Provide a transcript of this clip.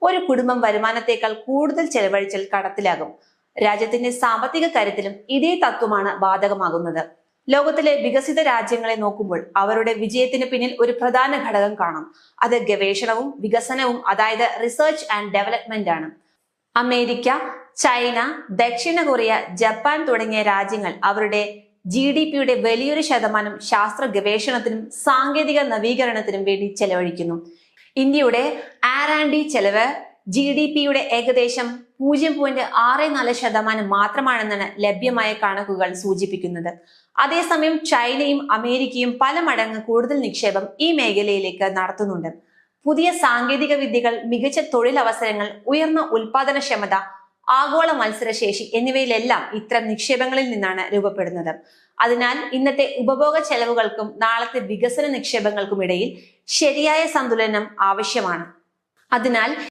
ഒരു കുടുംബം വരുമാനത്തേക്കാൾ കൂടുതൽ ചെലവഴിച്ചാൽ കടത്തിലാകും. രാജ്യത്തിന്റെ സാമ്പത്തിക കാര്യത്തിലും ഇതേ തത്വമാണ് ബാധകമാകുന്നത്. ലോകത്തിലെ വികസിത രാജ്യങ്ങളെ നോക്കുമ്പോൾ അവരുടെ വിജയത്തിന് പിന്നിൽ ഒരു പ്രധാന ഘടകം കാണാം. അത് ഗവേഷണവും വികസനവും, അതായത് റിസർച്ച് ആൻഡ് ഡെവലപ്മെന്റ് ആണ്. അമേരിക്ക, ചൈന, ദക്ഷിണ കൊറിയ, ജപ്പാൻ തുടങ്ങിയ രാജ്യങ്ങൾ അവരുടെ GDPയുടെ വലിയൊരു ശതമാനം ശാസ്ത്ര ഗവേഷണത്തിനും സാങ്കേതിക നവീകരണത്തിനും വേണ്ടി ചെലവഴിക്കുന്നു. ഇന്ത്യയുടെ R&D ചെലവ് GDPയുടെ ഏകദേശം 0.64% മാത്രമാണെന്നാണ് ലഭ്യമായ കണക്കുകൾ സൂചിപ്പിക്കുന്നത്. അതേസമയം ചൈനയും അമേരിക്കയും പല മടങ്ങ് കൂടുതൽ നിക്ഷേപം ഈ മേഖലയിലേക്ക് നടത്തുന്നുണ്ട്. പുതിയ സാങ്കേതിക വിദ്യകൾ, മികച്ച തൊഴിലവസരങ്ങൾ, ഉയർന്ന ഉൽപാദനക്ഷമത, ആഗോള മത്സരശേഷി എന്നിവയിലെല്ലാം ഇത്തരം നിക്ഷേപങ്ങളിൽ നിന്നാണ് രൂപപ്പെടുന്നത്. അതിനാൽ ഇന്നത്തെ ഉപഭോഗ ചെലവുകൾക്കും നാളത്തെ വികസന നിക്ഷേപങ്ങൾക്കും ഇടയിൽ ശരിയായ സന്തുലനം ആവശ്യമാണ്. അതിനാൽ